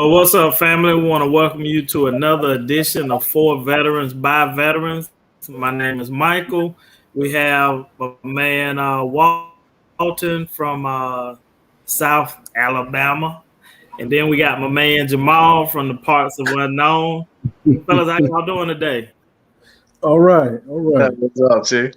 What's up, family? We want to welcome you to another edition of For Veterans by Veterans. My name is Michael. We have a man, Walton from South Alabama. And then we got my man, Jamal from the Parts of Unknown. Fellas, how y'all doing today? All right. What's up, Chick?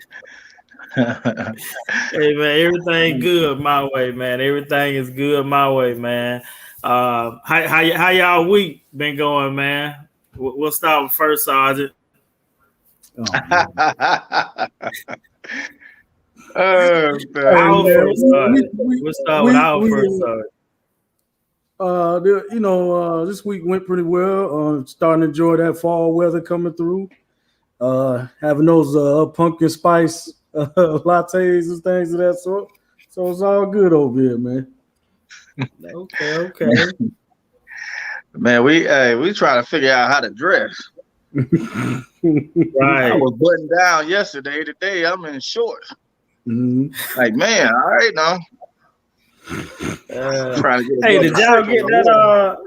Hey, man, everything good my way, man. Everything is good my way, man. How y'all week been going, man? We'll start with first, Sergeant. We'll start with our first Sergeant. This week went pretty well. Starting to enjoy that fall weather coming through. Having those pumpkin spice lattes and things of that sort. So it's all good over here, man. Okay. Man, we trying to figure out how to dress. Right. I was buttoned down yesterday. Today I'm in shorts. Mm-hmm. Like, man, all right now. Hey, did y'all get that?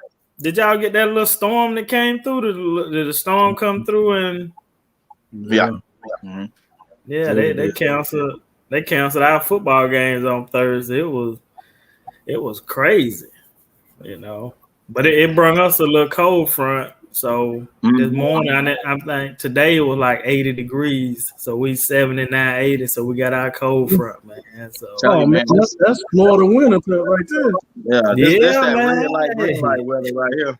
Did y'all get that little storm that came through? Did the storm come through and? Yeah. Mm-hmm. Yeah, they canceled. They canceled our football games on Thursday. It was crazy, But it brought us a little cold front. So this morning, I think today it was like 80 degrees. So we 79, 80. So we got our cold front, man. So man, that's Florida winter right there. This that man. Red light weather right here.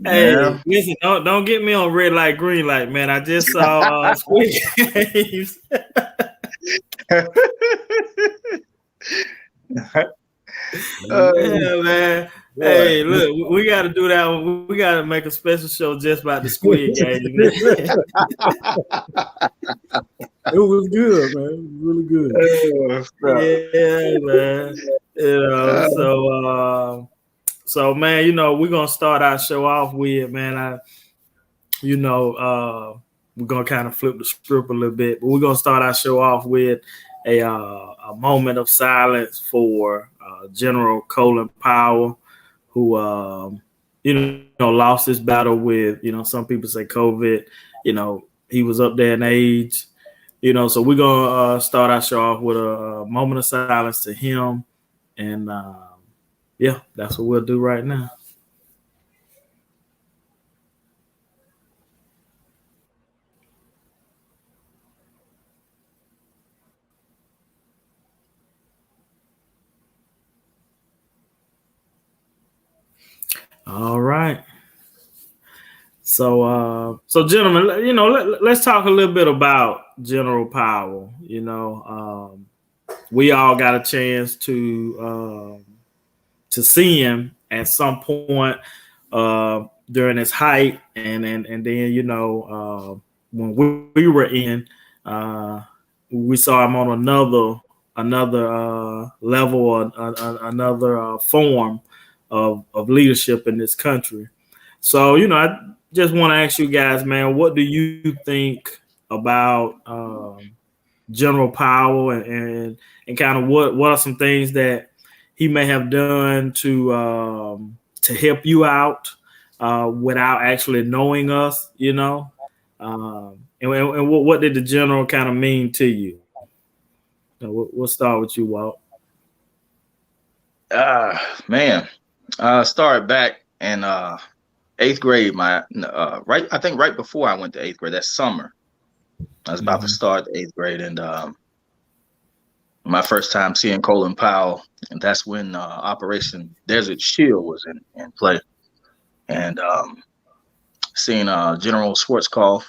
Hey, listen, don't get me on red light, green light, man. I just saw Squid Games. Yeah, man. Hey, look, we got to do that one. We got to make a special show just about the Squid Games. It was good, man. It was really good. Yeah, man. So man, we're gonna start our show off with, man. We're gonna kind of flip the script a little bit, but we're gonna start our show off with a moment of silence for General Colin Powell, who lost his battle with, some people say COVID. He was up there in age. So we're gonna start our show off with a moment of silence to him, and that's what we'll do right now. All right. So gentlemen, let's talk a little bit about General Powell. We all got a chance to see him at some point during his height, and then when we were in, we saw him on another level, another form of leadership in this country. So I just want to ask you guys, man, what do you think about General Powell, and kind of what are some things that he may have done to help you out without actually knowing us, and what did the general kind of mean to you? We'll start with you, Walt. Man, I started back in 8th grade. Right before I went to 8th grade, that summer, I was about to start the 8th grade, and my first time seeing Colin Powell, and that's when Operation Desert Shield was in play, and seeing General Schwarzkopf,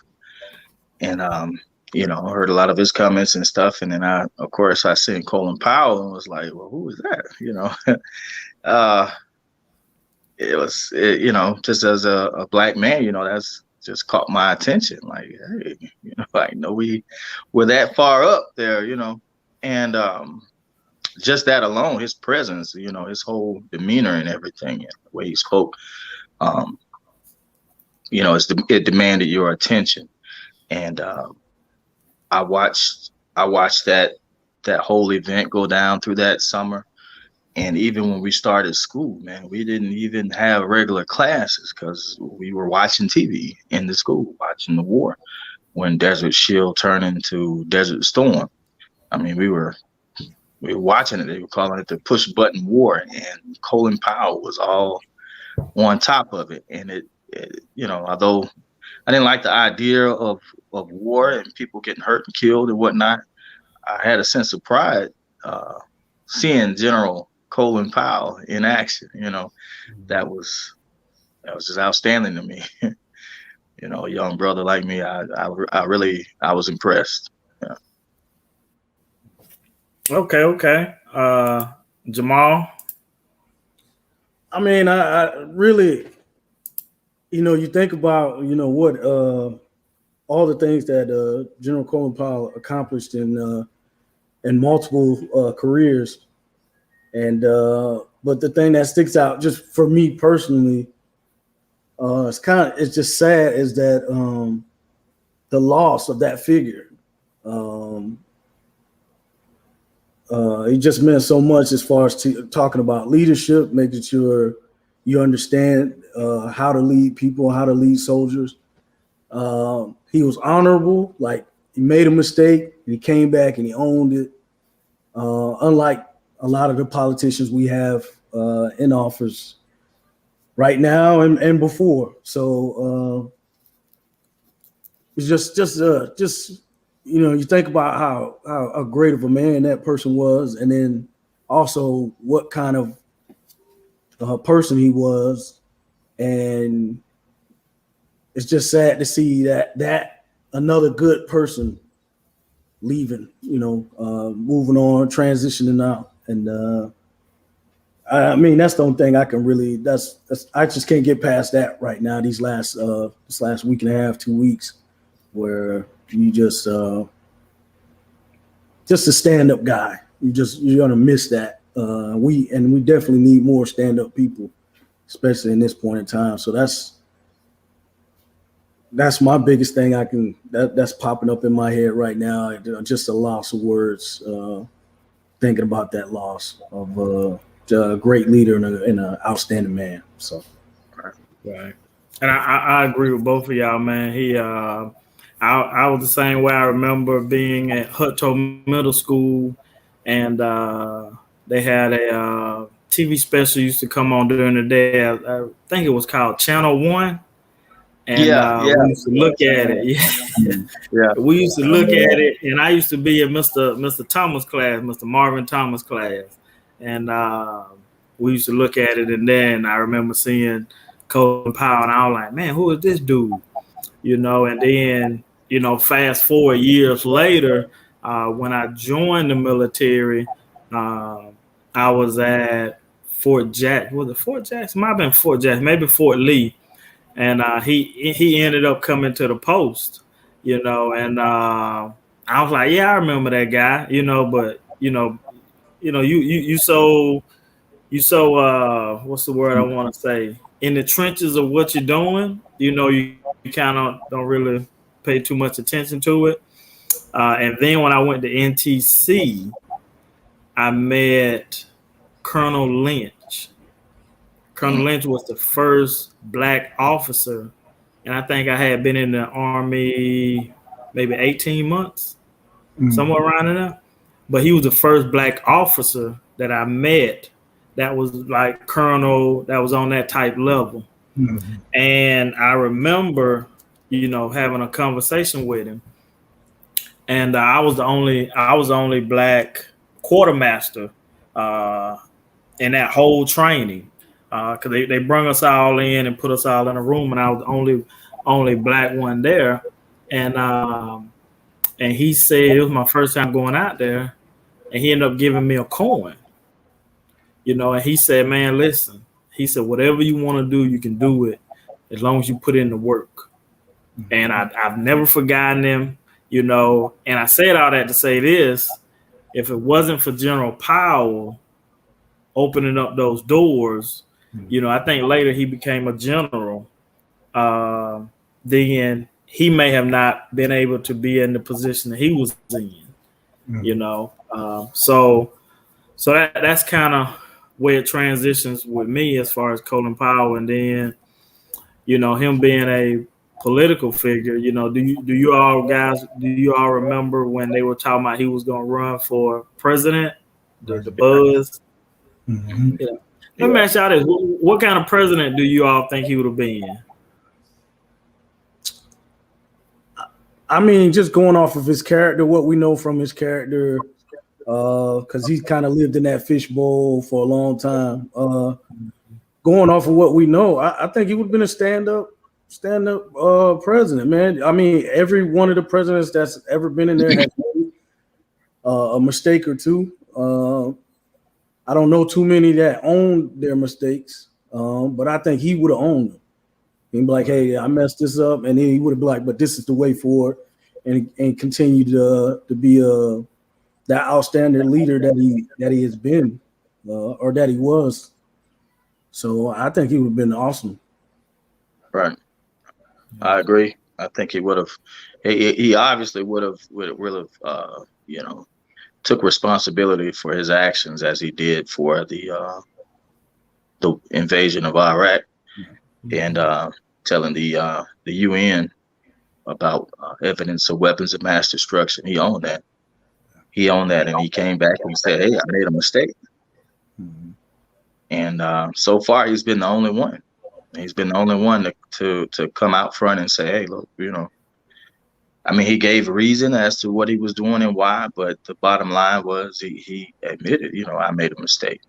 and heard a lot of his comments and stuff, and then I seen Colin Powell and was like, well, who is that? It was just as a black man, that's just caught my attention. Like, hey, I know we're that far up there, and just that alone, his presence, his whole demeanor and everything, and the way he spoke, it demanded your attention. And I watched that whole event go down through that summer, And even when we started school, man, we didn't even have regular classes because we were watching TV in the school, watching the war when Desert Shield turned into Desert Storm. I mean, we were watching it. They were calling it the push button war, and Colin Powell was all on top of it. And it although I didn't like the idea of war and people getting hurt and killed and whatnot, I had a sense of pride seeing General Colin Powell in action. That was just outstanding to me. A young brother like me, I was impressed. Yeah. Okay. Jamal. I mean, I really, you think about, what all the things that General Colin Powell accomplished in multiple careers, and but the thing that sticks out just for me personally, it's just sad, is that the loss of that figure. It just meant so much as far as talking about leadership, making sure you understand how to lead people, how to lead soldiers. He was honorable. Like, he made a mistake and he came back and he owned it. Unlike a lot of the politicians we have in office right now and before. So it's just you think about how great of a man that person was, and then also what kind of person he was. And it's just sad to see that another good person leaving, moving on, transitioning out. And I mean, that's the only thing I can really, I just can't get past that right now. This last week and a half, 2 weeks, where you just a stand-up guy. You're gonna miss that. We definitely need more stand-up people, especially in this point in time. So that's my biggest thing that's popping up in my head right now. Just a loss of words, thinking about that loss of a great leader and an outstanding man. So, right. And I agree with both of y'all, man. I was the same way. I remember being at Hutto Middle School, and they had a TV special used to come on during the day. I think it was called Channel 1. And we used to look at it. Yeah. We used to look at it, and I used to be in Mr. Thomas class, Mr. Marvin Thomas class. And we used to look at it, and then I remember seeing Colin Powell, and I was like, man, who is this dude? And then, fast forward years later, when I joined the military, I was at Fort Jackson. Was it Fort Jackson? Might have been Fort Jackson, maybe Fort Lee. And he ended up coming to the post, and I was like, yeah, I remember that guy, but you so what's the word I want to say, in the trenches of what you're doing, you kind of don't really pay too much attention to it. And then when I went to NTC, I met Colonel Lynch. Colonel Lynch was the first black officer, and I think I had been in the Army maybe 18 months, somewhere around in there. But he was the first black officer that I met that was like colonel, that was on that type level. Mm-hmm. And I remember, having a conversation with him, and I was the only black quartermaster in that whole training. Because they brought us all in and put us all in a room, and I was the only black one there. And he said it was my first time going out there, and he ended up giving me a coin. And he said, man, listen, he said, whatever you want to do, you can do it as long as you put in the work. Mm-hmm. And I've never forgotten him, and I said all that to say this: if it wasn't for General Powell opening up those doors, I think later he became a general. Then he may have not been able to be in the position that he was in. So that's kind of where it transitions with me as far as Colin Powell, and then him being a political figure. Do you all remember when they were talking about he was going to run for president? The buzz. Mm-hmm. Let me ask y'all this: what kind of president do you all think he would have been? I mean, just going off of his character, what we know from his character, because he's kind of lived in that fishbowl for a long time. Going off of what we know, I think he would have been a stand-up president, man. I mean, every one of the presidents that's ever been in there has made a mistake or two. I don't know too many that own their mistakes, but I think he would have owned them. He'd be like, "Hey, I messed this up," and then he would have been like, "But this is the way forward," and continue to be that outstanding leader that he has been, or that he was. So I think he would have been awesome. Right, I agree. I think he would have. He obviously would have took responsibility for his actions as he did for the invasion of Iraq, and telling the UN about evidence of weapons of mass destruction. He owned that. And he came back and said, "Hey, I made a mistake." Mm-hmm. And so far, he's been the only one. He's been the only one to come out front and say, "Hey, look, I mean, he gave a reason as to what he was doing and why, but the bottom line was he admitted, I made a mistake."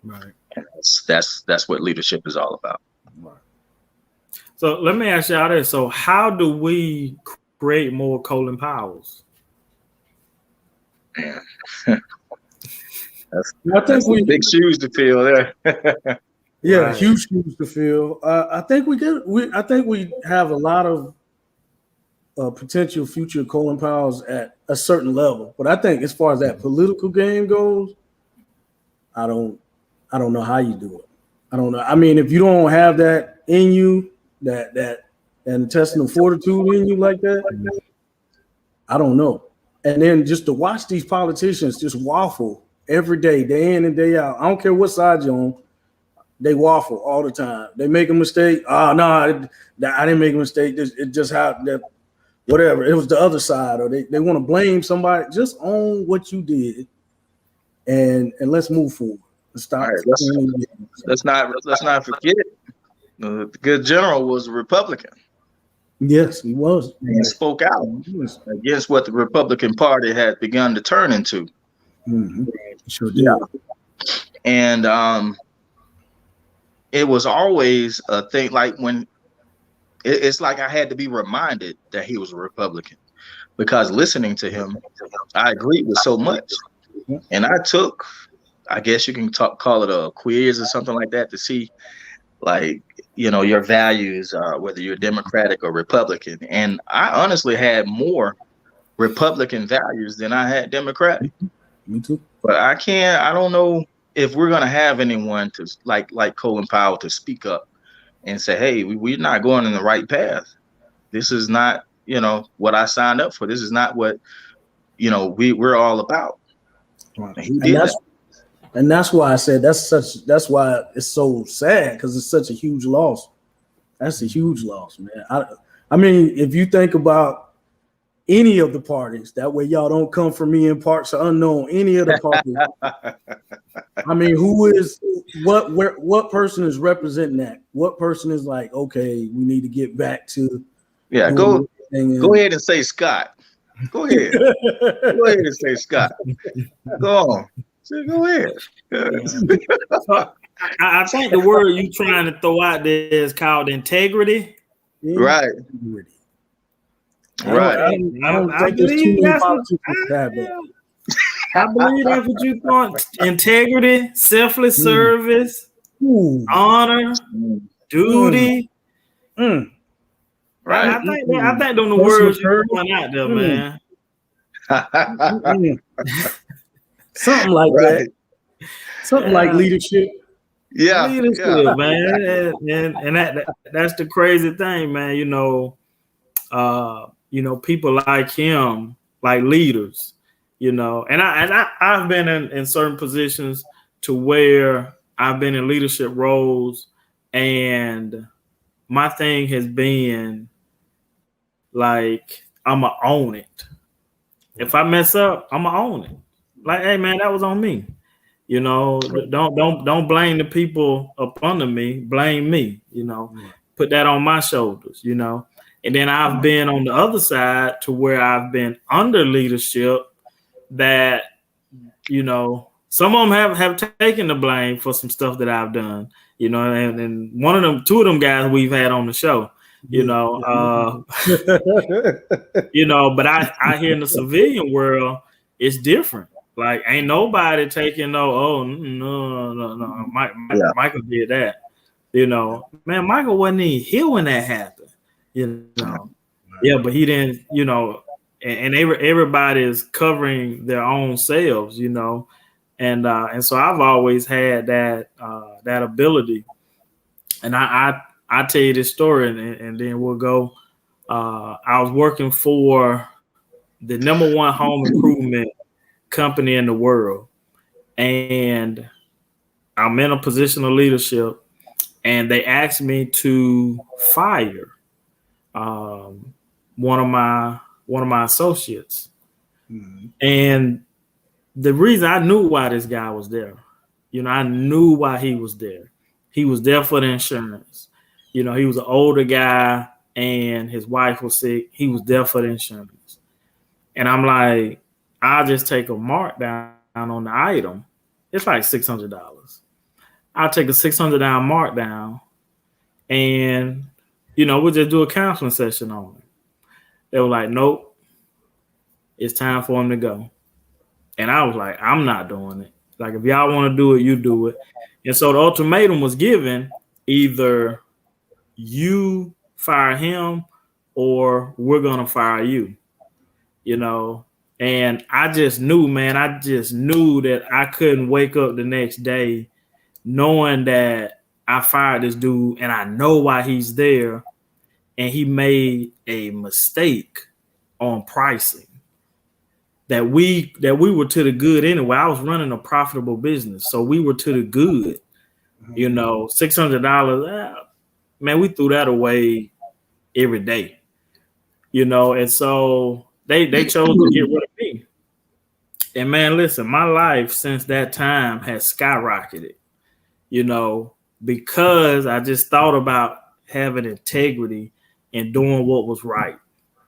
Right. And that's what leadership is all about. Right. So let me ask y'all this. So how do we create more Colin Powells? Man. I think we big shoes to fill there. Yeah, Right. Huge shoes to fill. I think I think we have a lot of potential future Colin Powells at a certain level, but I think as far as that political game goes, I don't know how you do it. I don't know. I mean, if you don't have that in you, that intestinal fortitude in you like that, I don't know. And then just to watch these politicians just waffle every day in and day out. I don't care what side you're on. They waffle all the time. They make a mistake. Oh, no, I didn't make a mistake. It just happened. Whatever. It was the other side, or they want to blame somebody. Just own what you did, and let's move forward. Let's stop. All right, let's not forget the good general was a Republican. Yes, he was. And spoke out against what the Republican Party had begun to turn into. Mm-hmm. Sure did. Yeah. And it was always a thing, like when it's like I had to be reminded that he was a Republican, because listening to him, I agreed with so much. And I took, I guess you can call it a quiz or something like that to see, like, your values, whether you're Democratic or Republican. And I honestly had more Republican values than I had Democratic. Me too. But I don't know if we're going to have anyone to like Colin Powell to speak up and say, "Hey, we're not going in the right path. This is not, what I signed up for. This is not what, we're all about." Right. And he did that. And that's why I said that's why it's so sad, because it's such a huge loss. That's a huge loss, man. I mean, if you think about any of the parties, that way y'all don't come for me in parts are unknown. Any of the parties. I mean, what person is representing that? What person is like, okay, we need to get back to go ahead and say Scott. Go ahead. Go ahead and say Scott. Go on. Go ahead. So, I think the word you trying to throw out there is called integrity. Right. Right. I believe that's what you want. Integrity, selfless service, honor, duty. Right. I think them the words you throwing out there, man. Something like that. Something like leadership. Yeah, leadership, man. And that's the crazy thing, man. People like him, like leaders, and I've been in certain positions to where I've been in leadership roles, and my thing has been like, I'ma own it. If I mess up, I'ma own it. Like, hey man, that was on me. You know, don't blame the people up under me. Blame me. You know, put that on my shoulders. You know, and then I've been on the other side to where I've been under leadership that, you know, some of them have taken the blame for some stuff that I've done. You know, and two of them guys we've had on the show. You know, you know, but I hear in the civilian world it's different. Like, ain't nobody taking no, Michael did that. You know, man, Michael wasn't even here when that happened. You know, yeah, but he didn't. You know, and everybody is covering their own selves. You know, and so I've always had that ability. And I tell you this story, and then we'll go. I was working for the #1 home improvement company in the world, and I'm in a position of leadership, and they asked me to fire one of my associates. And the reason, I knew why this guy was there. You know, I knew why he was there. He was there for the insurance. You know, he was an older guy and his wife was sick. He was there for the insurance. And I'm like, I'll just take a markdown on the item. It's like $600. I'll take a $600 markdown, and, you know, we'll just do a counseling session on it. They were like, nope, it's time for him to go. And I was like, I'm not doing it. Like, if y'all want to do it, you do it. And so the ultimatum was given: either you fire him or we're going to fire you, you know. And I just knew, man, that I couldn't wake up the next day knowing that I fired this dude, and I know why he's there, and he made a mistake on pricing. That we were to the good anyway. I was running a profitable business, so we were to the good. You know, $600, man, we threw that away every day. You know, and so they chose to get rid of me. And man, listen, my life since that time has skyrocketed. You know, because I just thought about having integrity and doing what was right.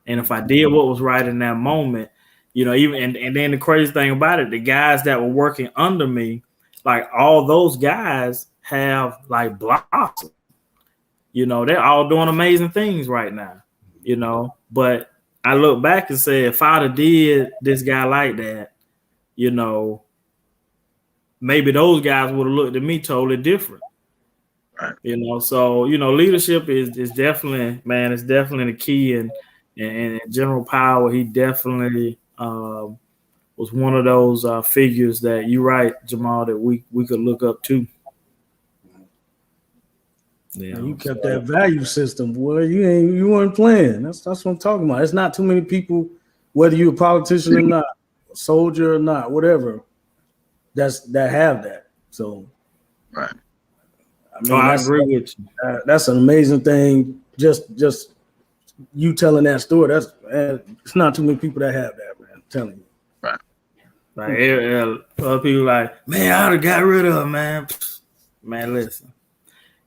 And if I did what was right in that moment, you know, even and then the crazy thing about it, the guys that were working under me, like, all those guys have like blossomed. You know, they're all doing amazing things right now, you know. But I look back and say, if I'd have did this guy like that, you know, maybe those guys would have looked at me totally different. Right. You know, so, you know, leadership is definitely, man, it's definitely the key. And General Powell, he definitely was one of those figures that, you're right, Jamal, that we could look up to. Yeah, you kept that value system, boy. You weren't playing. That's what I'm talking about. It's not too many people, whether you're a politician or not, a soldier or not, whatever, that have that. So, right. I mean, I agree with you. That's an amazing thing. Just you telling that story. It's not too many people that have that, man. I'm telling you. Right. Like, other people like, man, I'd have got rid of him, man. Man, listen.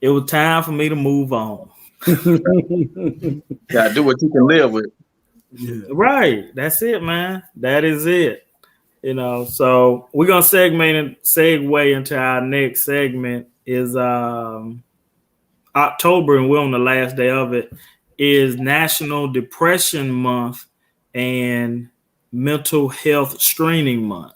It was time for me to move on. Gotta do what you can live with. Yeah. Right. That's it, man. That is it. You know, so we're gonna segue into our next segment. Is October, and we're on the last day of it, is National Depression Month and Mental Health Screening Month.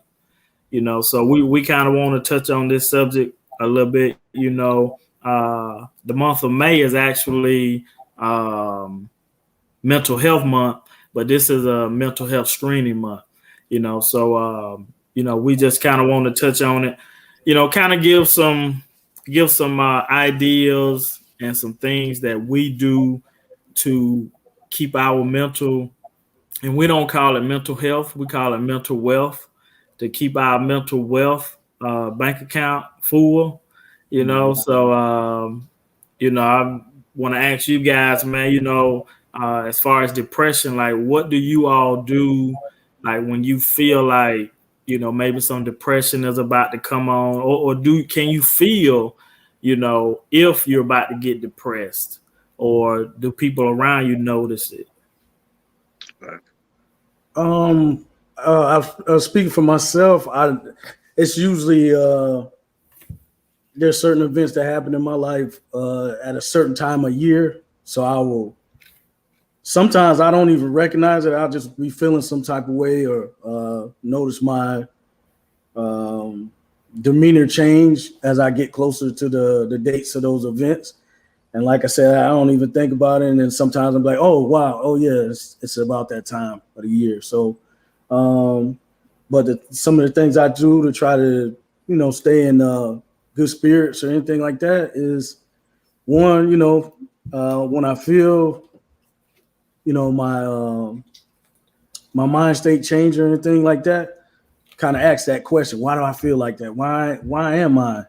You know, so we kind of want to touch on this subject a little bit. You know, the month of May is actually Mental Health Month, but this is a Mental Health Screening Month. You know, so you know, we just kind of want to touch on it. You know, kind of give some ideas and some things that we do to keep our mental, and we don't call it mental health, we call it mental wealth, to keep our mental wealth bank account full, you know. So I want to ask you guys, man, as far as depression, like what do you all do, like when you feel like, maybe some depression is about to come on, or can you feel, if you're about to get depressed, or do people around you notice it? Speaking for myself, it's usually there's certain events that happen in my life at a certain time of year. So sometimes I don't even recognize it. I'll just be feeling some type of way, or notice my demeanor change as I get closer to the dates of those events. And like I said, I don't even think about it. And then sometimes I'm like, oh, wow. Oh, yeah, it's about that time of the year. So, but some of the things I do to try to, stay in good spirits or anything like that is, one, when I feel, my mind state change or anything like that, kind of ask that question. Why do I feel like that? Why am I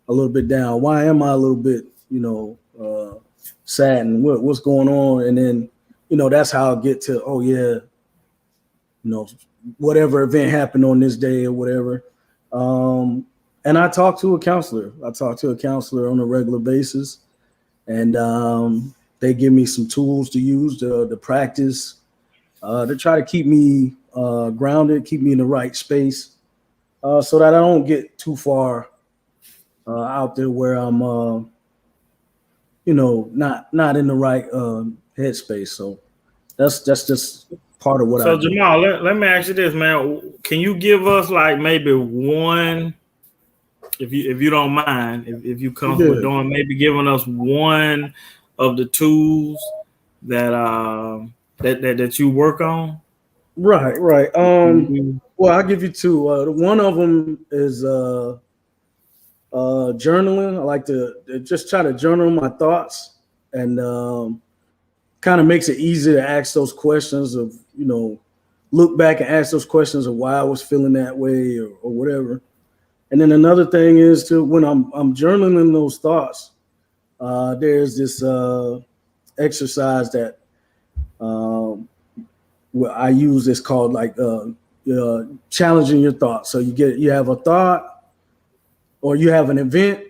a little bit down? Why am I a little bit, sad, and what's going on? And then, that's how I get to, oh yeah, whatever event happened on this day or whatever. And I talk to a counselor. On a regular basis, and they give me some tools to use to practice, to try to keep me grounded, keep me in the right space, so that I don't get too far out there where I'm not in the right headspace. So that's just part of what I do. So Jamal, let me ask you this, man. Can you give us like maybe one, if you don't mind, if you comfortable doing, maybe giving us one of the tools that that you work on? Right. Well, I'll give you two. One of them is journaling. I like to just try to journal my thoughts, and kind of makes it easy to ask those questions of, look back and ask those questions of why I was feeling that way, or whatever. And then another thing is when I'm journaling those thoughts, there's this exercise that I use. It's called like challenging your thoughts. So you have a thought, or you have an event,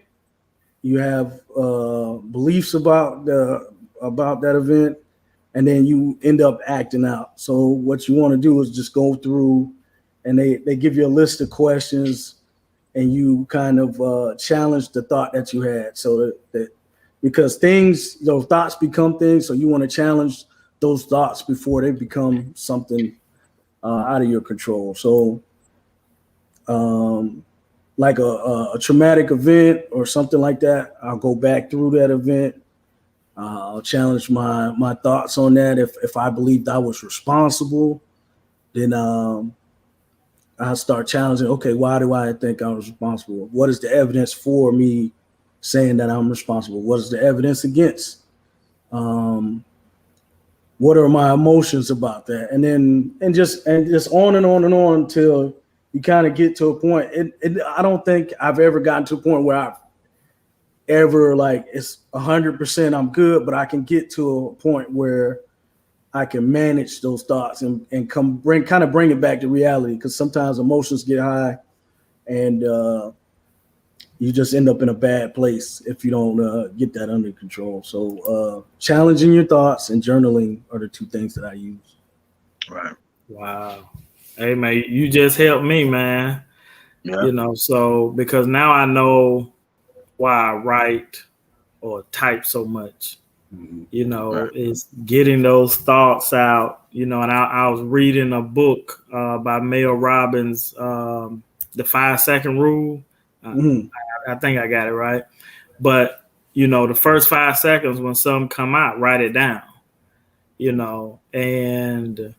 you have beliefs about that event, and then you end up acting out. So what you want to do is just go through, and they give you a list of questions, and you kind of challenge the thought that you had. So that because thoughts become things, so you want to challenge those thoughts before they become something out of your control. So like a traumatic event or something like that, I'll go back through that event. I'll challenge my thoughts on that. If I believed I was responsible, then I'll start challenging, okay, why do I think I was responsible? What is the evidence for me saying that I'm responsible? What is the evidence against? What are my emotions about that? And just on and on and on until you kind of get to a point. I don't think I've ever gotten to a point where I've ever like it's 100% I'm good, but I can get to a point where I can manage those thoughts and bring it back to reality. Because sometimes emotions get high, and you just end up in a bad place if you don't get that under control. So challenging your thoughts and journaling are the two things that I use. Right. Wow. Hey man, you just helped me, man. Yeah. So because now I know why I write or type so much. Right. It's getting those thoughts out. And I was reading a book by Mel Robbins, The 5-Second Rule. I think I got it right. But the first 5 seconds when something come out, write it down. And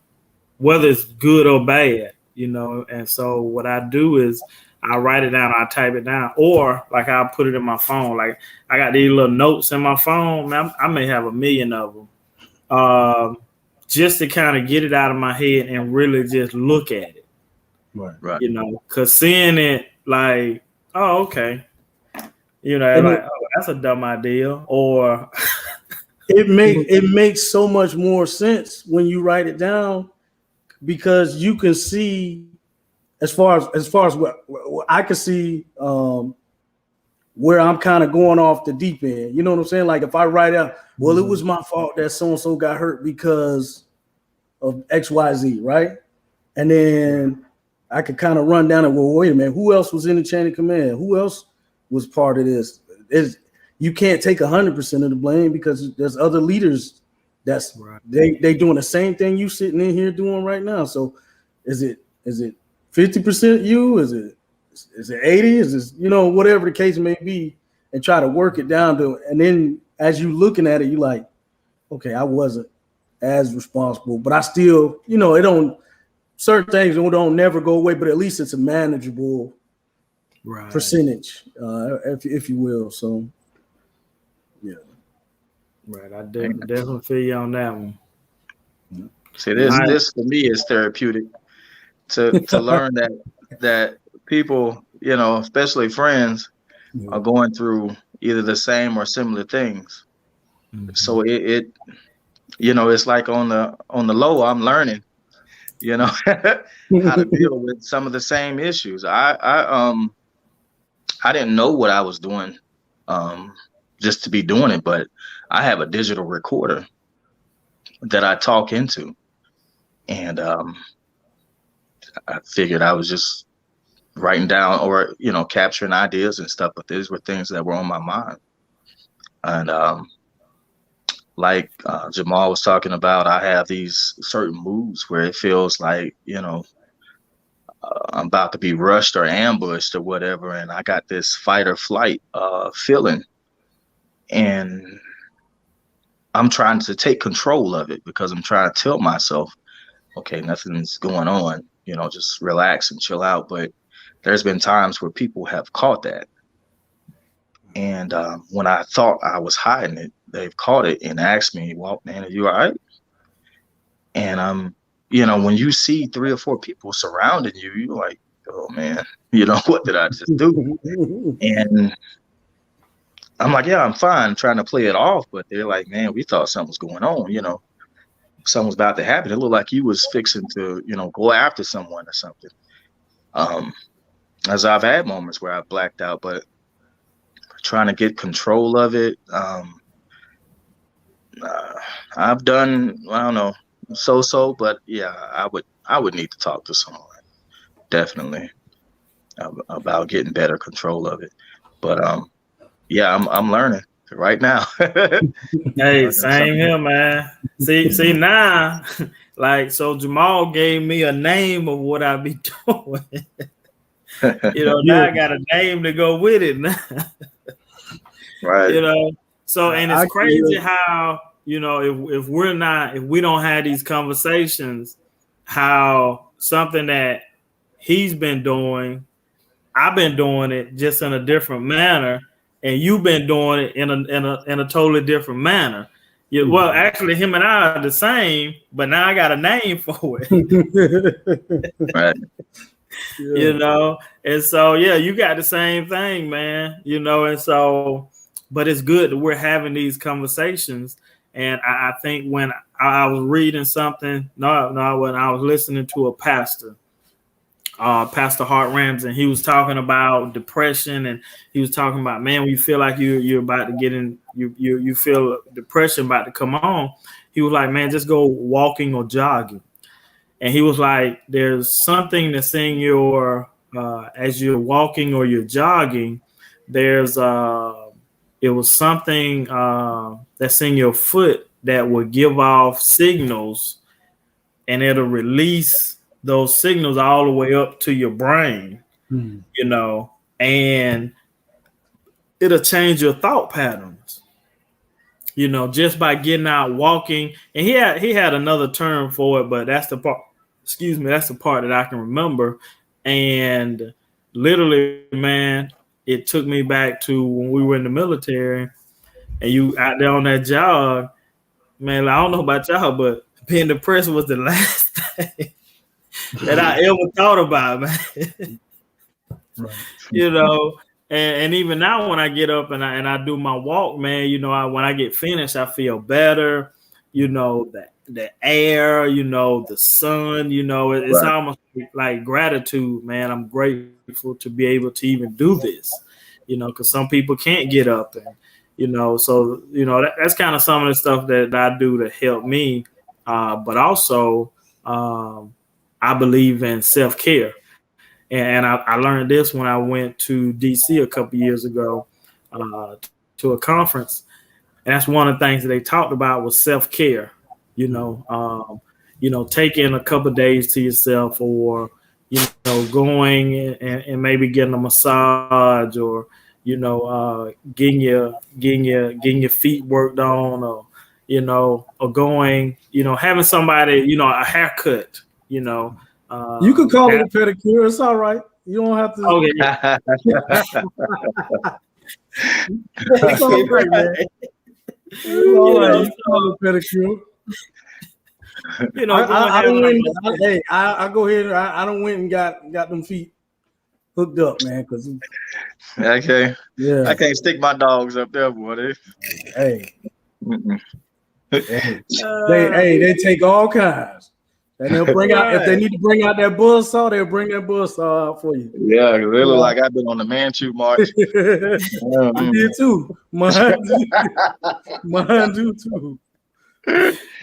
whether it's good or bad, and so what I do is I write it down, I type it down, or like I'll put it in my phone. Like I got these little notes in my phone, man, I may have 1 million of them, just to kind of get it out of my head and really just look at it. Right. Because seeing it like, oh, okay. You know, like, oh, that's a dumb idea. Or it makes so much more sense when you write it down, because you can see as far as what I can see where I'm kind of going off the deep end. You know what I'm saying? Like if I write out, well, it was my fault that so-and-so got hurt because of XYZ, right? And then I could kind of run down and, well, wait a minute, who else was in the chain of command? Who else was part of this? You can't take 100% of the blame, because there's other leaders that's right. They doing the same thing you sitting in here doing right now. So is it 50% you? Is it 80? Is it, whatever the case may be, and try to work it down to, and then as you looking at it, you like, okay, I wasn't as responsible, but I still, it don't, certain things don't never go away, but at least it's a manageable percentage, if you will. So yeah. Right. I definitely feel you on that one. See, this for me is therapeutic to learn that people, especially friends, are going through either the same or similar things. Mm-hmm. So it it's like on the low, I'm learning, how to deal with some of the same issues. I didn't know what I was doing just to be doing it, but I have a digital recorder that I talk into, and I figured I was just writing down or capturing ideas and stuff, but these were things that were on my mind. And like Jamal was talking about, I have these certain moves where it feels like I'm about to be rushed or ambushed or whatever, and I got this fight or flight feeling, and I'm trying to take control of it, because I'm trying to tell myself, okay, nothing's going on, just relax and chill out. But there's been times where people have caught that. And when I thought I was hiding it, they've caught it and asked me, well, man, are you all right? And when you see 3 or 4 people surrounding you, you're like, oh man, what did I just do? And I'm like, yeah, I'm fine, trying to play it off. But they're like, man, we thought something was going on, something was about to happen. It looked like you was fixing to, go after someone or something. As I've had moments where I've blacked out, but trying to get control of it. I've done, I don't know, so, but yeah, I would need to talk to someone, definitely, about getting better control of it. But yeah, I'm learning right now. Hey, same here, man. See now, like, so Jamal gave me a name of what I be doing. Now I got a name to go with it now. Right. So, and it's crazy how, if we don't have these conversations, how something that he's been doing, I've been doing it just in a different manner, and you've been doing it in a totally different manner. Well, actually, him and I are the same, but now I got a name for it. Right. And so, yeah, you got the same thing, man, and so, but it's good that we're having these conversations. And I think when I was reading something, when I was listening to a pastor, Pastor Hart Ramsey, and he was talking about depression, and he was talking about, man, when you feel like you're about to get in, you feel depression about to come on. He was like, man, just go walking or jogging. And he was like, there's something that's in your, as you're walking or you're jogging, there's, it was something that's in your foot that will give off signals, and it'll release those signals all the way up to your brain, and it'll change your thought patterns, just by getting out walking. And he had another term for it, but that's the part, that's the part that I can remember. And literally, man, it took me back to when we were in the military and you out there on that jog, man. I don't know about y'all, but being depressed was the last thing that I ever thought about, man. you know. And even now, when I get up and I do my walk, man, you know, when I get finished, I feel better. You know, the air, you know, the sun, you know, it's almost like gratitude, man. I'm grateful to be able to even do this, you know, because some people can't get up, and you know, so you know that's kind of some of the stuff that I do to help me, but also I believe in self-care. And I learned this when I went to DC a couple years ago to a conference, and that's one of the things that they talked about was self-care. You know, taking a couple of days to yourself, or you know, going and maybe getting a massage, or you know, getting your feet worked on, or you know, or going, you know, having somebody, you know, a haircut, you know. You could call it a pedicure. It's all right. You don't have to. Okay, yeah. It's all right, man. It's all right. You call it a pedicure. You know, I don't win. Hey, I go ahead. I don't win and got them feet hooked up, man. Cause okay, yeah, I can't stick my dogs up there, boy. Hey, they take all kinds. And they'll bring out, if they need to bring out that buzzsaw, they'll bring that buzzsaw out for you. Yeah, they look like I've been on the Manchu March. I did too. Mine do too.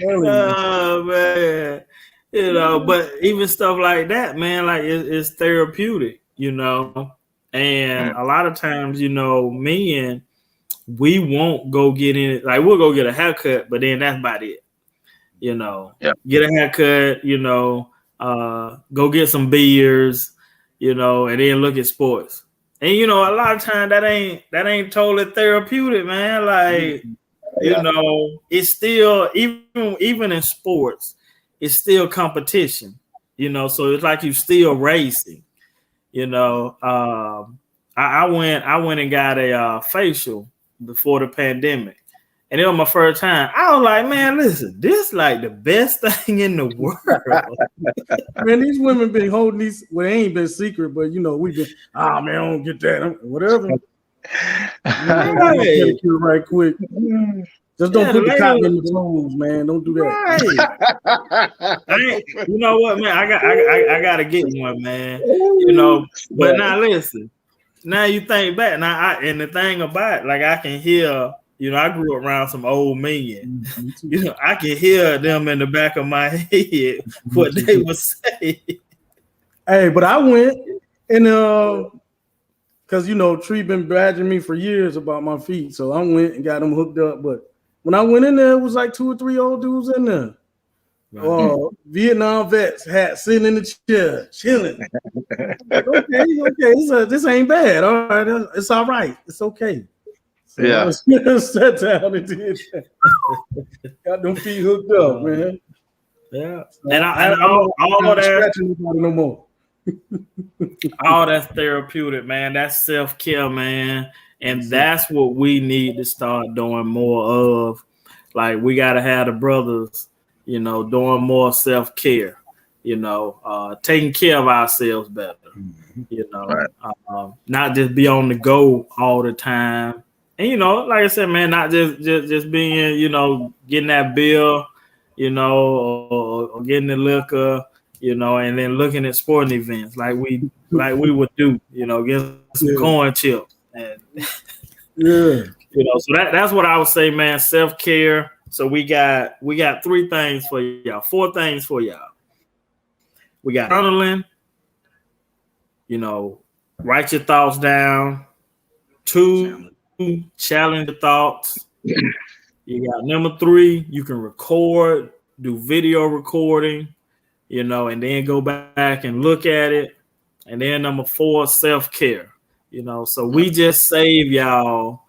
Oh man, you know, but even stuff like that, man, like it's therapeutic, you know. And a lot of times, you know, we won't go get in it. Like we'll go get a haircut, but then that's about it. You know, get a haircut, you know, go get some beers, you know, and then look at sports. And you know, a lot of times that ain't totally therapeutic, man. Like, you know, it's still even in sports, it's still competition, you know. So it's like you still racing, you know. I went and got a facial before the pandemic. And it was my first time. I was like, man, listen, this is like the best thing in the world. Man, these women been holding these. Well, they ain't been secret, but you know, we've been. Ah, man, I don't get that. Whatever. Hey. Right quick. Just don't put the cotton in the toes, man. Don't do that. Right. You know what, man? I gotta get one, man. You know, but now listen. Now you think back. Now and the thing about it, like I can hear. You know, I grew up around some old men. You know, I can hear them in the back of my head what they would say. Hey, but I went and because you know, Tree been badgering me for years about my feet, so I went and got them hooked up. But when I went in there, it was like 2 or 3 old dudes in there. Vietnam vets sitting in the chair, chilling. Like, okay, this ain't bad. All right, it's all right. It's okay. So sat down and did that. Got them feet hooked up, man. Yeah, and all that no more. All that's therapeutic, man. That's self-care, man, and that's what we need to start doing more of. Like we got to have the brothers, you know, doing more self-care. You know, taking care of ourselves better. You know, not just be on the go all the time. And you know, like I said, man, not just being, you know, getting that bill, you know, or getting the liquor, you know, and then looking at sporting events like we would do, you know, getting some corn chips. And you know, so that's what I would say, man. Self-care. So we got 3 things for y'all, 4 things for y'all. We got journaling, you know, write your thoughts down. 2, challenge the thoughts. You got number 3, you can record, do video recording, you know, and then go back and look at it. And then number 4, self-care, you know. So we just save y'all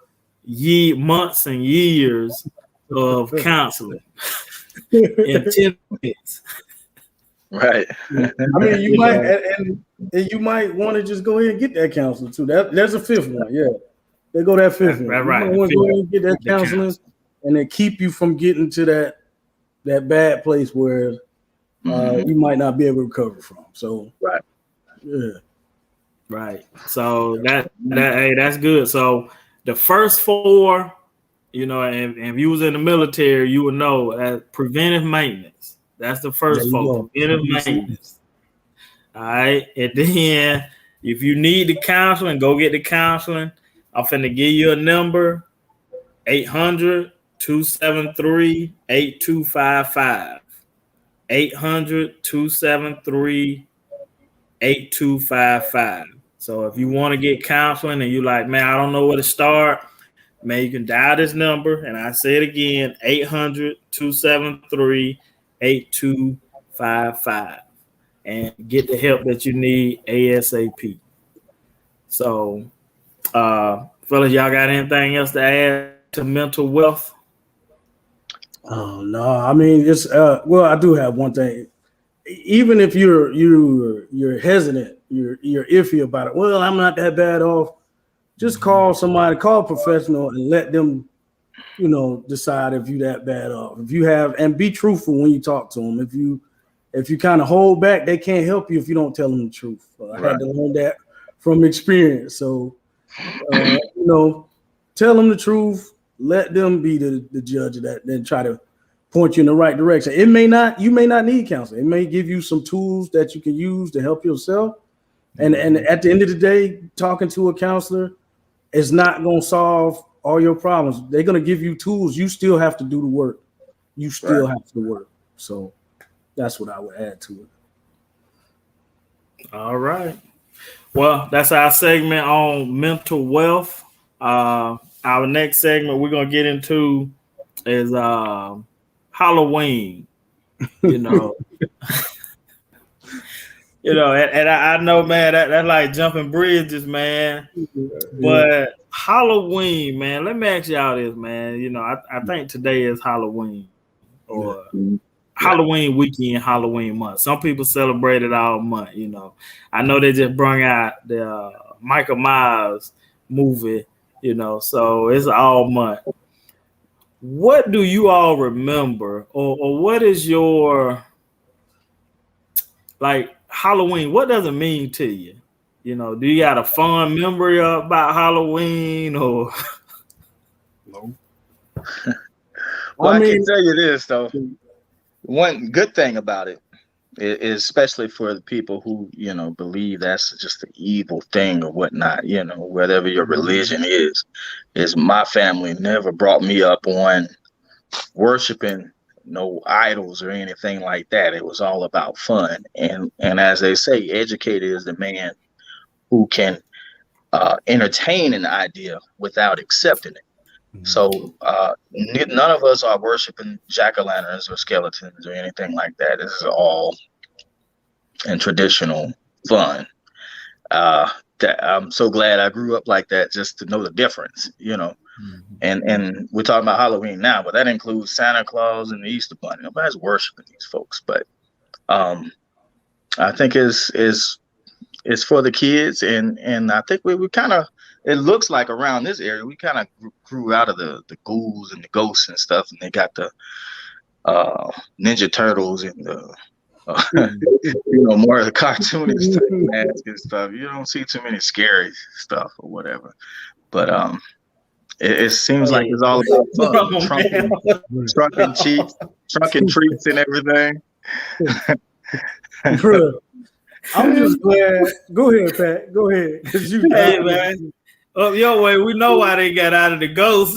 months and years of counseling in 10 minutes. Right. I mean, you might and you might want to just go ahead and get that counseling too. There's a 5th one, They go that 5th one. Right. You want to go ahead and get that counseling, and then keep you from getting to that bad place where you might not be able to recover from. So, Right. So that's good. So the first four, you know, and if you was in the military, you would know that preventive maintenance. That's the first four, preventive maintenance. All right. And then if you need the counseling, go get the counseling. I'm finna give you a number, 800-273-8255. 800-273-8255. So if you want to get counseling and you're like, man, I don't know where to start, man, you can dial this number. And I say it again, 800-273-8255. And get the help that you need ASAP. So, fellas, y'all got anything else to add to mental wealth? Oh no, I mean it's well, I do have one thing. Even if you're hesitant, you're iffy about it. Well, I'm not that bad off. Just call somebody, call a professional, and let them, you know, decide if you that bad off. If you have, and be truthful when you talk to them. If you kind of hold back, they can't help you if you don't tell them the truth. I had to learn that from experience. So, you know, tell them the truth. Let them be the judge of that. Then try to point you in the right direction. You may not need counseling. It may give you some tools that you can use to help yourself. And at the end of the day, talking to a counselor is not going to solve all your problems. They're going to give you tools. You still have to do the work. You still have to work. So that's what I would add to it. All right. Well, that's our segment on mental wealth. Our next segment we're going to get into is Halloween. You know. You know, and I know, man, that like jumping bridges, man. But Halloween, man, let me ask y'all this, man. You know, I think today is Halloween or Halloween weekend, Halloween month. Some people celebrate it all month, you know. I know they just brought out the Michael Myers movie, you know, so it's all month. What do you all remember or what is your, like, Halloween, what does it mean to you? You know, do you got a fond memory about Halloween or? No. Well, I can tell you this, though. One good thing about it is, especially for the people who, you know, believe that's just an evil thing or whatnot, you know, whatever your religion is my family never brought me up on worshiping no idols or anything like that. It was all about fun. And as they say, educated is the man who can entertain an idea without accepting it. So none of us are worshiping jack-o'-lanterns or skeletons or anything like that. This is all in traditional fun. That I'm so glad I grew up like that, just to know the difference, you know. And we're talking about Halloween now, but that includes Santa Claus and the Easter Bunny. Nobody's worshiping these folks, but I think it's for the kids, and I think we kind of, it looks like around this area we kind of grew out of the ghouls and the ghosts and stuff, and they got the Ninja Turtles and the you know, more of the cartoonish type masks and stuff. You don't see too many scary stuff or whatever, but it seems like it's all about fun. Trunking treats and everything. I'm just glad. Go ahead, Pat. Go ahead. Hey, man. Up your way, we know why they got out of the ghost.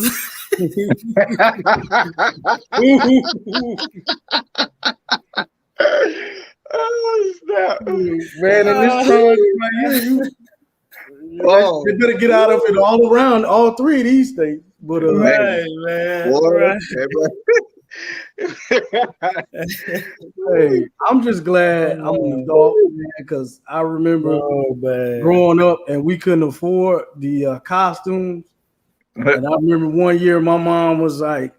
Oh, snap. Man, in this time, they better get out of it all around, all three of these things. But man. Hey, I'm just glad I'm an adult, man, because I remember growing up and we couldn't afford the costumes. And I remember one year my mom was like,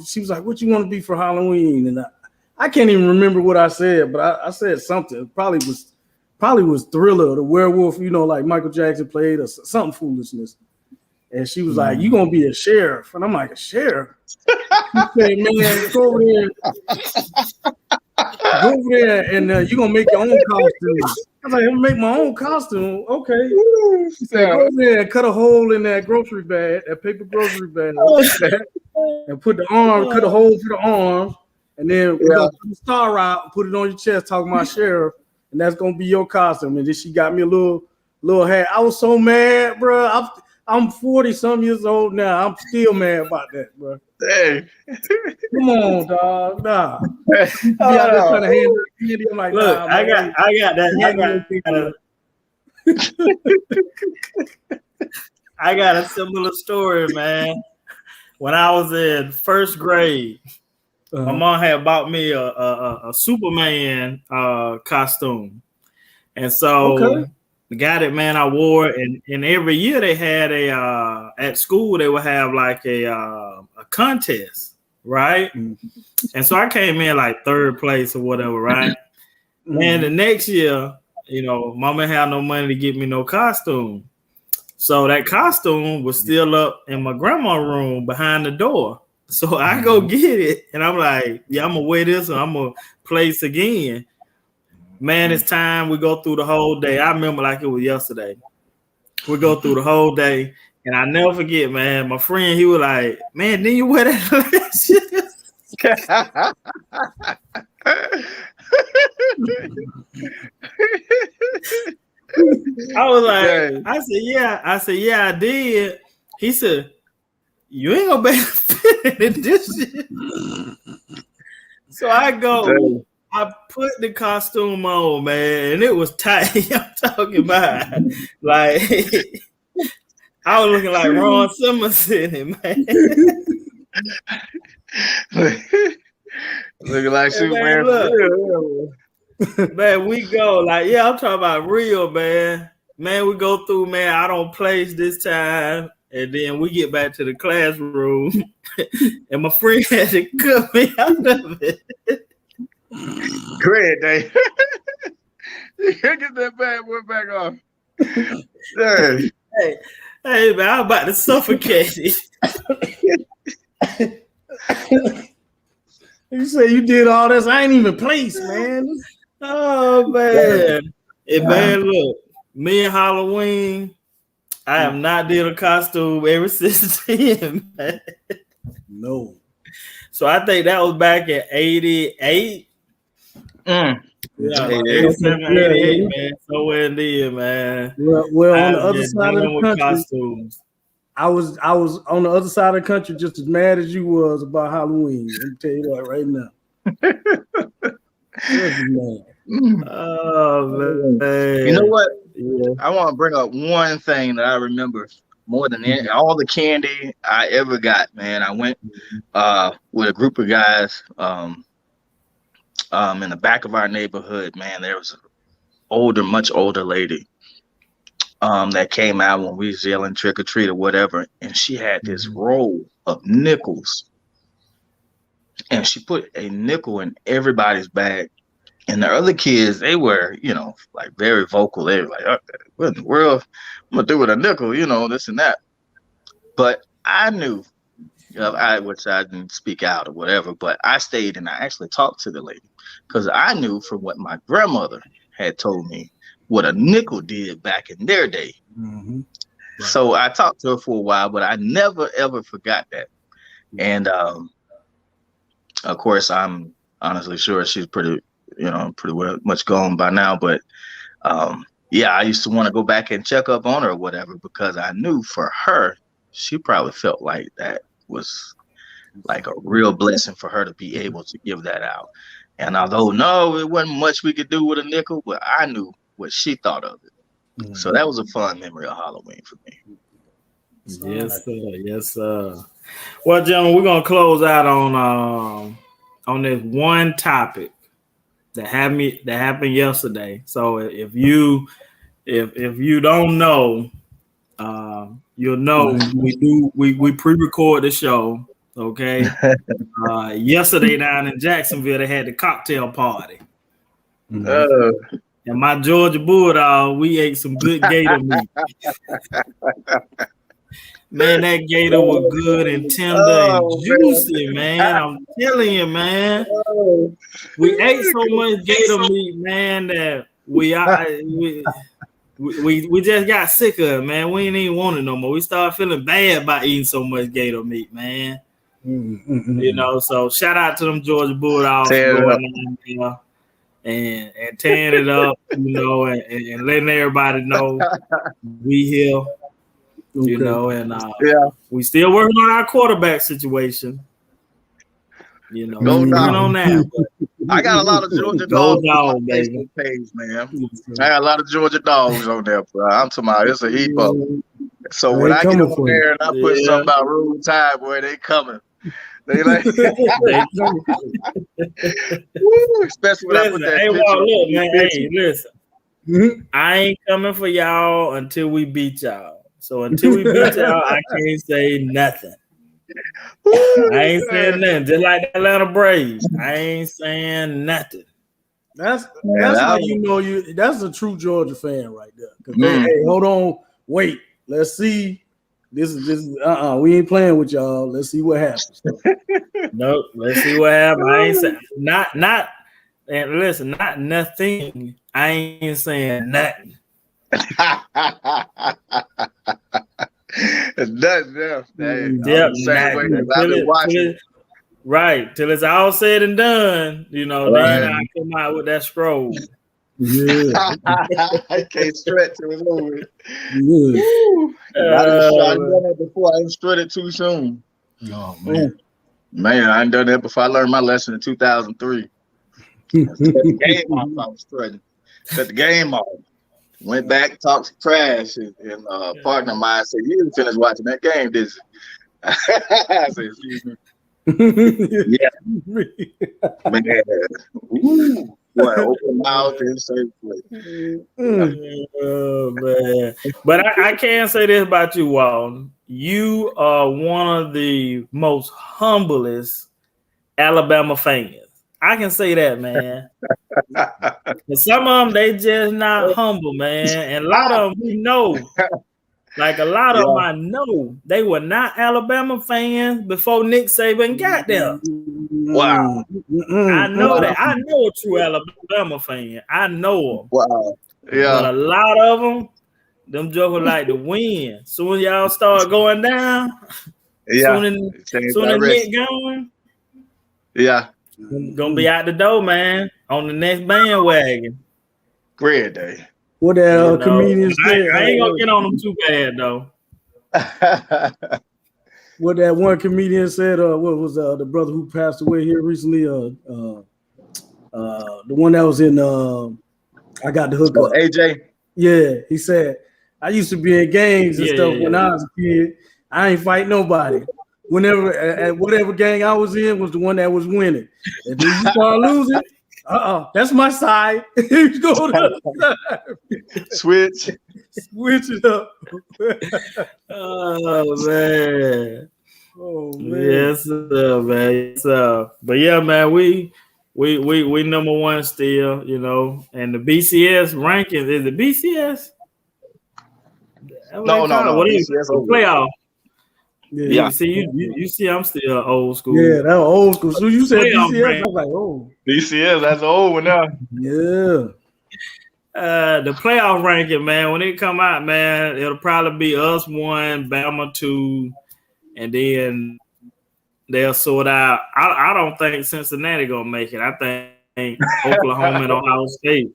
she was like, "What you want to be for Halloween?" And I can't even remember what I said, but I said something. It probably was Thriller, the werewolf, you know, like Michael Jackson played, or something foolishness. And she was like, "You gonna be a sheriff?" And I'm like, "A sheriff?" She said, "Man, go over there, and you gonna make your own costume." I was like, I'm gonna make my own costume. Okay. He said, go there and cut a hole in that grocery bag, that paper grocery bag, and put the arm, cut a hole for the arms, and then we're gonna put the star out, put it on your chest, talking about sheriff, and that's gonna be your costume. And then she got me a little hat. I was so mad, bro. I'm 40 some years old now. I'm still mad about that, bro. Hey. Come on, dog. Nah. Trying to hand candy. I'm like, look, nah, I got that. I got a similar story, man. When I was in first grade, my mom had bought me a Superman costume, and so got it, man. I wore it, and every year they had at school they would have like a contest, right? And so I came in like third place or whatever, right? And the next year, mama had no money to get me no costume. So that costume was still up in my grandma's room behind the door. So I go get it, and I'm like, yeah, I'm going to wear this and I'm going to place again. Man, it's time. We go through the whole day. I remember like it was yesterday. We go through the whole day, and I never forget, man. My friend, he was like, man, didn't you wear that shit? I was like, I said, yeah, I did. He said, you ain't gonna be able to fit in this shit. So I go, I put the costume on, man, and it was tight. I'm talking about like I was looking like Ron Simmons in it, man. Looking like Superman. Man, we go like, yeah, I'm talking about real, man. Man, we go through, man. I don't place this time, and then we get back to the classroom, and my friend had to cut me out of it. Great, Dave. You can't get that bad boy back off. Hey, man, I'm about to suffocate it. You say you did all this. I ain't even placed, man. Oh, man. Hey, man, look, me and Halloween, I have not did a costume ever since then, man. No. So I think that was back in 88. Yeah, 87, 88, man. Somewhere in there, man. Well, on the other side of the country, costumes. I was on the other side of the country just as mad as you was about Halloween. Let me tell you that right now. Oh, man. You know what? Yeah. I want to bring up one thing that I remember more than all the candy I ever got, man. I went with a group of guys in the back of our neighborhood, man. There was an much older lady that came out when we was yelling trick or treat or whatever, and she had this roll of nickels, and she put a nickel in everybody's bag. And the other kids, they were, like very vocal. They were like, what in the world I'm gonna do with a nickel, this and that. But I knew, which I didn't speak out or whatever, but I stayed and I actually talked to the lady because I knew from what my grandmother had told me what a nickel did back in their day. Mm-hmm. Right. So I talked to her for a while, but I never ever forgot that. And of course, I'm honestly sure she's pretty well much gone by now. But I used to want to go back and check up on her or whatever because I knew for her, she probably felt like that was like a real blessing for her to be able to give that out. And although no, it wasn't much we could do with a nickel, but I knew what she thought of it. Mm-hmm. So that was a fun memory of Halloween for me. Yes, sir. Yes, sir. Well, gentlemen, we're gonna close out on this one topic that happened yesterday. So if you don't know, you'll know we pre-record the show. Okay. Yesterday down in Jacksonville, they had the cocktail party. Mm-hmm. And my Georgia Bulldog, we ate some good gator meat. Man, that gator was good and tender and juicy, man. I'm telling you, man. We ate so much gator meat, man, that we just got sick of it, man. We ain't even want it no more. We started feeling bad about eating so much gator meat, man. You know, so shout out to them Georgia Bulldogs for going on there and tearing it up, you know, and letting everybody know we here, you know, and we still working on our quarterback situation. You know, working on that. I got a lot of Georgia dogs on my Facebook page, man. I got a lot of Georgia dogs on there, bro. I'm talking about it's a heap of them. So when I get on there and I put something about Roll Tide, boy, they coming. They like, especially when I put that picture. Look, man, hey, listen. I ain't coming for y'all until we beat y'all. So until we beat y'all, I can't say nothing. I ain't saying nothing. Just like the Atlanta Braves, I ain't saying nothing. That's how you know you. That's a true Georgia fan right there. Because hey, hold on, wait, let's see. This is we ain't playing with y'all. Let's see what happens. Nope, let's see what happens. I ain't saying not. And listen, not nothing. I ain't saying nothing. It's done, right, till it's all said and done, you know, then I come out with that scroll. Yeah. I can't stretch it was over. I done that before. I didn't stretch it too soon. Oh man, I ain't done that before. I learned my lesson in 2003. Cut the game off. I was stretching. Cut the game off. Went back, talked some trash, and partner of mine said, "You didn't finish watching that game, did you?" I said, "Excuse me." Yeah, man. Ooh. Boy, open mouth and say, oh man! But I can say this about you, Walton. You are one of the most humblest Alabama fans. I can say that, man. But some of them, they just not humble, man. And a lot of them, we know. Like a lot of them, I know they were not Alabama fans before Nick Saban got there. Wow. I know that. I know a true Alabama fan. I know them. Wow. Yeah. But a lot of them jokers like to win. Soon as y'all start going down, soon as Nick gone, gonna be out the door, man. On the next bandwagon. Great day. What that comedian said. I ain't gonna get on them too bad though. What that one comedian said, what was the brother who passed away here recently? The one that was in I Got the Hook Up. AJ. Yeah, he said, I used to be in gangs and stuff when I was a kid. I ain't fight nobody. Whenever at whatever gang I was in was the one that was winning. And then you start losing. That's my side. You go to the side. Switch it up. Oh man. Yes, man. But yeah, man, we number one still, you know, and the BCS ranking is the BCS. No. What is BCS the playoff? Yeah. You see, I'm still old school. Yeah, that was old school. So you said BCS, I was like, oh. BCS, that's old one now. Yeah. The playoff ranking, man, when it come out, man, it'll probably be us 1, Bama 2, and then they'll sort out. I don't think Cincinnati gonna make it. I think Oklahoma and Ohio State.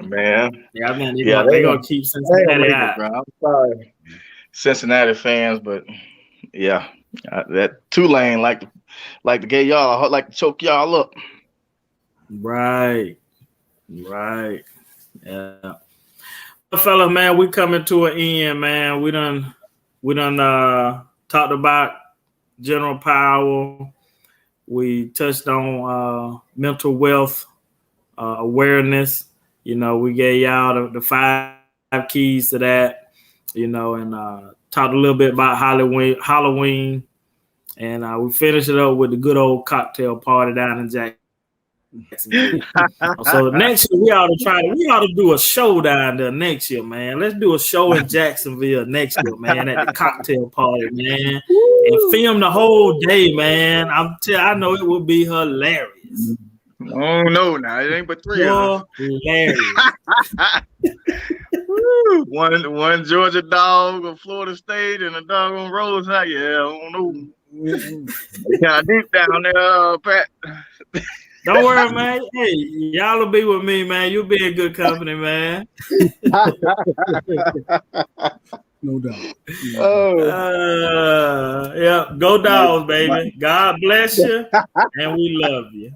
Man. Yeah, I think they're gonna keep Cincinnati out. I'm sorry, Cincinnati fans, but yeah, that Tulane like to get y'all, like to choke y'all up. Right. Yeah. Well, fellas, man, we coming to an end, man. We done talked about General Powell. We touched on mental wealth awareness. You know, we gave y'all the 5 keys to that, you know, and talked a little bit about Halloween. And we finished it up with the good old cocktail party down in Jacksonville. So next year we ought to do a show down there next year, man. Let's do a show in Jacksonville next year, man, at the cocktail party, man, and film the whole day, man. I know it will be hilarious. Oh no, now it ain't but three of us. Hilarious. one Georgia dog, a Florida State, and a dog on Rose. Yeah, I don't know. Kind of deep down there, Pat. Don't worry, man. Hey, y'all will be with me, man. You'll be in good company, man. No doubt. Yeah, go Dogs, baby. God bless you, and we love you.